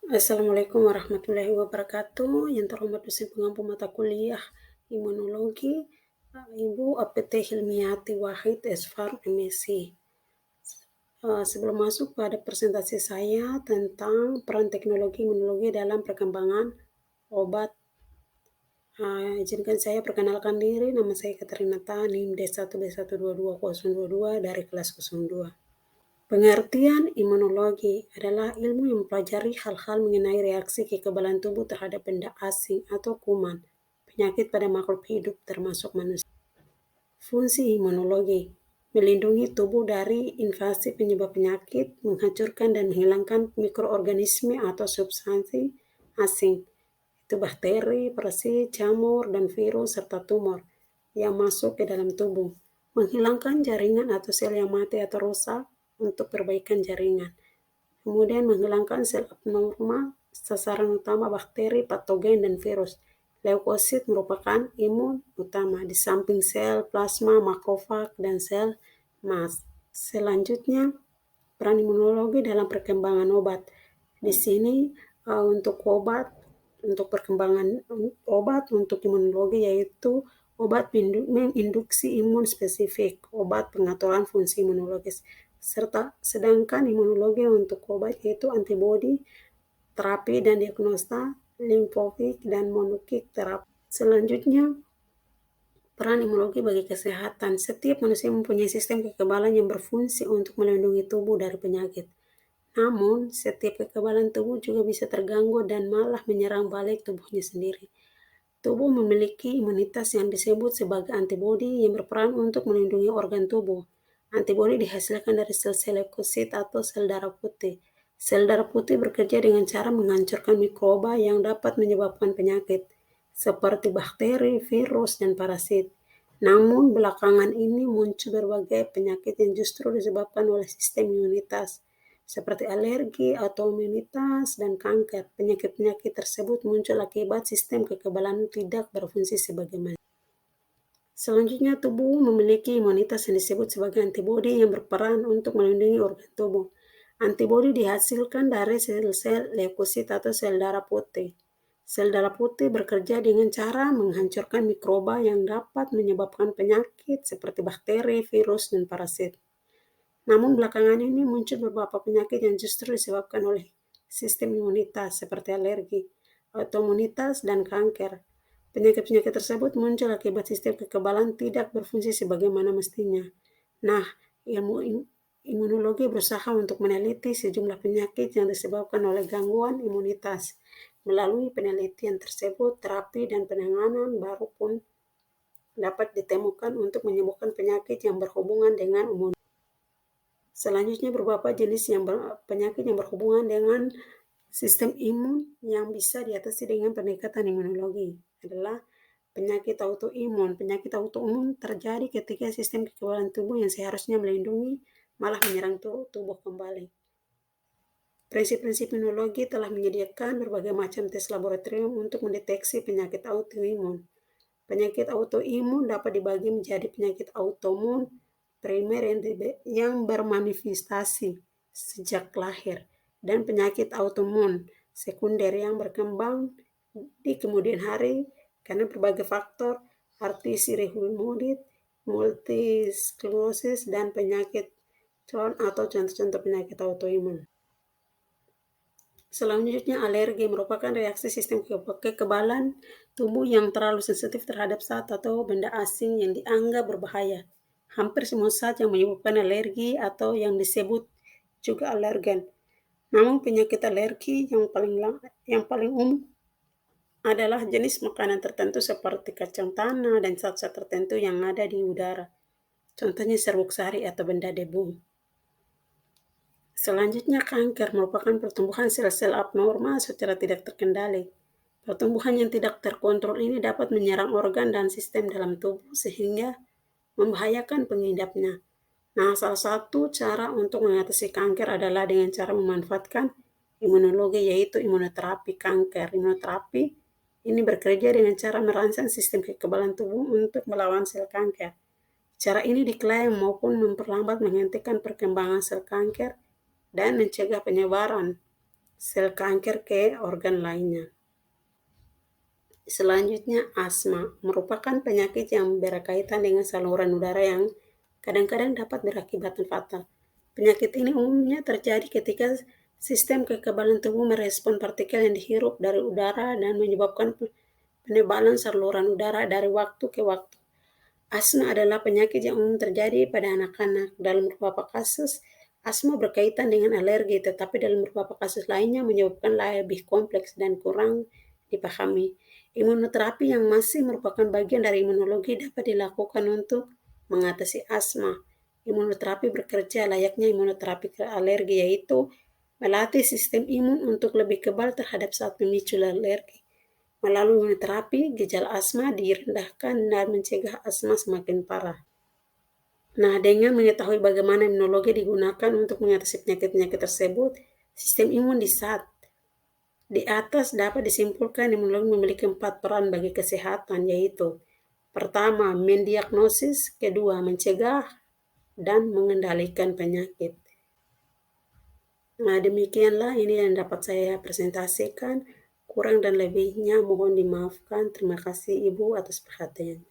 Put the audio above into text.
Assalamualaikum warahmatullahi wabarakatuh. Yang terhormat dosen pengampu mata kuliah Imunologi, Ibu APT Hilmiati Wahid Esfar MSc. Sebelum masuk pada presentasi saya tentang peran teknologi imunologi dalam perkembangan obat, izinkan saya perkenalkan diri. Nama saya Katrina Tan, NIM D1B1220022 dari kelas 02. Pengertian imunologi adalah ilmu yang mempelajari hal-hal mengenai reaksi kekebalan tubuh terhadap benda asing atau kuman, penyakit pada makhluk hidup termasuk manusia. Fungsi imunologi melindungi tubuh dari invasi penyebab penyakit, menghancurkan dan menghilangkan mikroorganisme atau substansi asing, itu bakteri, parasit, jamur, dan virus, serta tumor yang masuk ke dalam tubuh, menghilangkan jaringan atau sel yang mati atau rusak untuk perbaikan jaringan, kemudian menghilangkan sel abnormal, sasaran utama bakteri, patogen, dan virus. Leukosit merupakan imun utama di samping sel plasma, makrofag, dan sel mast. Selanjutnya, peran imunologi dalam perkembangan obat. Di sini untuk obat, untuk perkembangan obat untuk imunologi yaitu obat menginduksi imun spesifik, obat pengaturan fungsi imunologis, serta sedangkan imunologi untuk obat yaitu antibodi, terapi dan diagnosa, limfofik, dan monokik terapi. Selanjutnya, peran imunologi bagi kesehatan. Setiap manusia mempunyai sistem kekebalan yang berfungsi untuk melindungi tubuh dari penyakit. Namun, setiap kekebalan tubuh juga bisa terganggu dan malah menyerang balik tubuhnya sendiri. Tubuh memiliki imunitas yang disebut sebagai antibodi yang berperan untuk melindungi organ tubuh. Antibodi dihasilkan dari sel-sel leukosit atau sel darah putih. Sel darah putih bekerja dengan cara menghancurkan mikroba yang dapat menyebabkan penyakit, seperti bakteri, virus, dan parasit. Namun, belakangan ini muncul berbagai penyakit yang justru disebabkan oleh sistem imunitas, seperti alergi, autoimunitas, dan kanker. Penyakit-penyakit tersebut muncul akibat sistem kekebalan tidak berfungsi sebagaimana. Selanjutnya, tubuh memiliki imunitas yang disebut sebagai antibodi yang berperan untuk melindungi organ tubuh. Antibodi dihasilkan dari sel-sel leukosit atau sel darah putih. Sel darah putih bekerja dengan cara menghancurkan mikroba yang dapat menyebabkan penyakit seperti bakteri, virus, dan parasit. Namun belakangan ini muncul beberapa penyakit yang justru disebabkan oleh sistem imunitas seperti alergi, autoimunitas, dan kanker. Penyakit-penyakit tersebut muncul akibat sistem kekebalan tidak berfungsi sebagaimana mestinya. Nah, ilmu imunologi berusaha untuk meneliti sejumlah penyakit yang disebabkan oleh gangguan imunitas. Melalui penelitian tersebut, terapi dan penanganan baru pun dapat ditemukan untuk menyembuhkan penyakit yang berhubungan dengan imunitas. Selanjutnya, beberapa jenis penyakit yang berhubungan dengan sistem imun yang bisa diatasi dengan pendekatan imunologi adalah penyakit autoimun. Penyakit autoimun terjadi ketika sistem kekebalan tubuh yang seharusnya melindungi malah menyerang tubuh kembali. Prinsip-prinsip imunologi telah menyediakan berbagai macam tes laboratorium untuk mendeteksi penyakit autoimun. Penyakit autoimun dapat dibagi menjadi penyakit autoimun primer yang bermanifestasi sejak lahir, dan penyakit autoimun sekunder yang berkembang di kemudian hari karena berbagai faktor, artisi rheumatoid, multisklerosis, dan penyakit Crohn atau contoh-contoh penyakit autoimun. Selanjutnya, alergi merupakan reaksi sistem kekebalan tubuh yang terlalu sensitif terhadap zat atau benda asing yang dianggap berbahaya. Hampir semua zat yang menyebabkan alergi atau yang disebut juga alergen. Namun penyakit alergi yang paling umum adalah jenis makanan tertentu seperti kacang tanah dan zat-zat tertentu yang ada di udara. Contohnya serbuk sari atau benda debu. Selanjutnya, kanker merupakan pertumbuhan sel-sel abnormal secara tidak terkendali. Pertumbuhan yang tidak terkontrol ini dapat menyerang organ dan sistem dalam tubuh sehingga membahayakan pengidapnya. Nah, salah satu cara untuk mengatasi kanker adalah dengan cara memanfaatkan imunologi, yaitu imunoterapi kanker. Imunoterapi ini bekerja dengan cara merangsang sistem kekebalan tubuh untuk melawan sel kanker. Cara ini diklaim maupun memperlambat menghentikan perkembangan sel kanker dan mencegah penyebaran sel kanker ke organ lainnya. Selanjutnya, asma merupakan penyakit yang berkaitan dengan saluran udara yang kadang-kadang dapat berakibat fatal. Penyakit ini umumnya terjadi ketika sistem kekebalan tubuh merespon partikel yang dihirup dari udara dan menyebabkan penebalan saluran udara dari waktu ke waktu. Asma adalah penyakit yang umum terjadi pada anak-anak. Dalam beberapa kasus, asma berkaitan dengan alergi, tetapi dalam beberapa kasus lainnya menyebabkan lebih kompleks dan kurang dipahami. Imunoterapi yang masih merupakan bagian dari imunologi dapat dilakukan untuk mengatasi asma. Imunoterapi bekerja layaknya imunoterapi alergi, yaitu melatih sistem imun untuk lebih kebal terhadap zat pemicu alergi. Melalui imunoterapi, gejala asma direndahkan dan mencegah asma semakin parah. Nah, dengan mengetahui bagaimana imunologi digunakan untuk mengatasi penyakit-penyakit tersebut, sistem imun di atas dapat disimpulkan imunologi memiliki 4 peran bagi kesehatan, yaitu pertama, mendiagnosis, kedua, mencegah, dan mengendalikan penyakit. Nah, demikianlah ini yang dapat saya presentasikan. Kurang dan lebihnya mohon dimaafkan. Terima kasih Ibu atas perhatian.